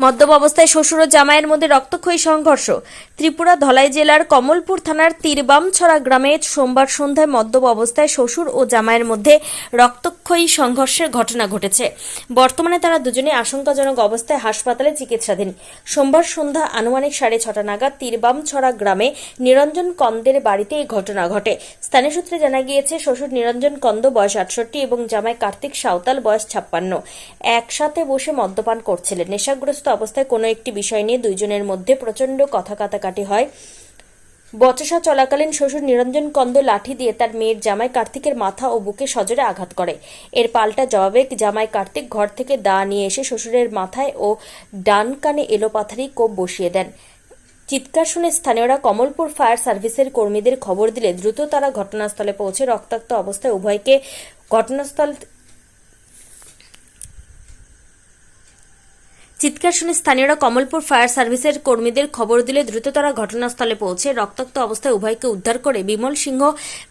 মদ্যপ অবস্থায় শ্বশুর ও জামাইয়ের মধ্যে রক্তক্ষয়ী সংঘর্ষ। ত্রিপুরা ধলাই জেলার কমলপুর থানার তীরবামছড়া গ্রামে সোমবার সন্ধ্যায় মদ্যপ অবস্থায় শ্বশুর ও জামাইয়ের মধ্যে রক্তক্ষয়ী সংঘর্ষের ঘটনা ঘটেছে। বর্তমানে তারা দুজনে আশঙ্কাজনক অবস্থায় হাসপাতালে চিকিৎসাধীন। সোমবার সন্ধ্যা আনুমানিক 6:30 নাগাদ তীরবামছড়া গ্রামে নিরঞ্জন কন্দের বাড়িতে এই ঘটনা ঘটে। স্থানীয় সূত্রে জানা গিয়েছে, শ্বশুর নিরঞ্জন কন্দ বয়স 68 এবং জামাই কার্তিক সাঁওতাল বয়স 56 একসাথে বসে মদ্যপান করছিলেন। নেশাগ্রস্ত অবস্থায় কোনো একটি বিষয় নিয়ে দুইজনের মধ্যে প্রচন্ড কথা কাটাকাটি হয়। বচসা চলাকালীন শ্বশুর নিরঞ্জন কন্দ লাঠি দিয়ে তার মেয়ের জামাই কার্তিকের মাথা ও বুকে সজোরে আঘাত করে। এর পাল্টা জবাবে জামাই কার্তিক ঘর থেকে দা নিয়ে এসে শ্বশুরের মাথায় ও ডান কানে এলোপাথারি কোপ বসিয়ে দেন। চিৎকার শুনে স্থানীয়রা কমলপুর ফায়ার সার্ভিসের কর্মীদের খবর দিলে দ্রুত তারা ঘটনাস্থলে পৌঁছে রক্তাক্ত অবস্থায় উভয়কে ঘটনাস্থল উদ্ধার করে বিমল সিংহ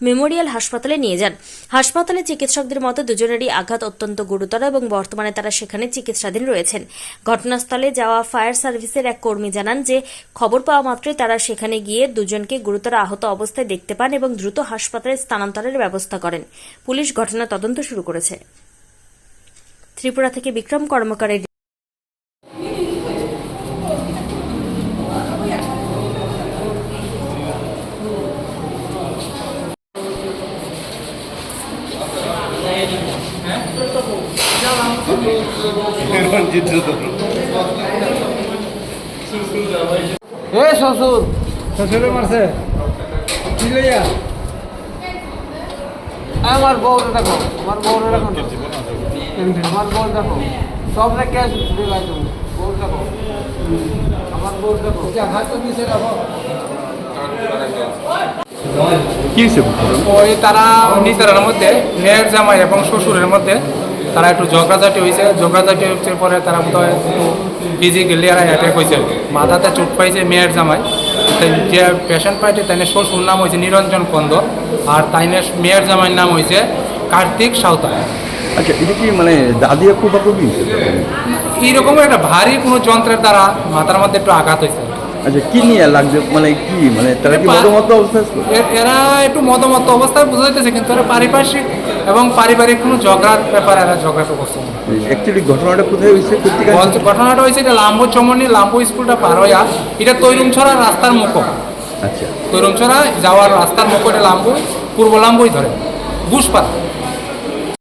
মেমোরিয়াল হাসপাতালে নিয়ে যান। হাসপাতালে চিকিৎসকদের মতো দুজনেরই আঘাত অত্যন্ত গুরুতর এবং বর্তমানে তারা সেখানে চিকিৎসাধীন রয়েছেন। ঘটনাস্থলে যাওয়া ফায়ার সার্ভিসের এক কর্মী জানান যে খবর পাওয়া মাত্রই তারা সেখানে গিয়ে দুজনকে গুরুতর আহত অবস্থায় দেখতে পান এবং দ্রুত হাসপাতালে স্থানান্তরের ব্যবস্থা করেন। পুলিশ ঘটনা তদন্ত শুরু করেছে। ত্রিপুরা থেকে বিক্রম কর্মকারের শ্বশুর শ্বশুরে মারছে কি লইয়া আমার বউরে দেখো, আমার বউরে দেখো, আমার বউ দেখো, সব রেখে দিলাই তুমি বউ দেখো, আমার বউ দেখো হাত তো নিচে রাখো। কি হয়েছে? ওই তারা নিজেদের মধ্যে মেয়ের জামাই এবং শ্বশুরের মধ্যে তারা একটু ঝগড়াঝাটি হয়েছে। ঝগড়াঝাটি হচ্ছে পরে তারা বোধহয় একটু ফিজিক্যালি আর অ্যাটাক হয়েছে। মাথাতে চোট পাইছে মেয়ের জামাই। যে পেশেন্ট পাইছে তাইনে শ্বশুর নাম হয়েছে নিরঞ্জন কন্দ আর তাইনে মেয়ের জামাইয়ের নাম হয়েছে কার্তিক সাঁওতাল। আচ্ছা, এটা কি মানে দাদিয়া কোপাকুপি? এইরকম একটা ভারী কোনো যন্ত্রের দ্বারা মাথার মধ্যে একটু আঘাত হয়েছে। আচ্ছা, কি নিয়ে লাগছে মানে কি মানে তারা কি মদমত্ত অবস্থায়? এরা একটু মদমত্ত অবস্থায় বোঝা যাইতেছে, কিন্তু এরা পারিবারিক কোনো ঝগড়ার ব্যাপারে এরা ঝগড়াটা করছে। অ্যাকচুয়ালি ঘটনাটা কোথায় হয়েছে? ঘটনাটা হয়েছে এটা লাম্বো চমনি লাম্বো স্কুলটা পার হইয়া এটা তৈরুমছড়া রাস্তার মুখো। আচ্ছা, তৈরুমছড়া যাওয়ার রাস্তার মুখো এটা লাম্বো, পূর্ব লাম্বোই ধরে ঘুষপাতা।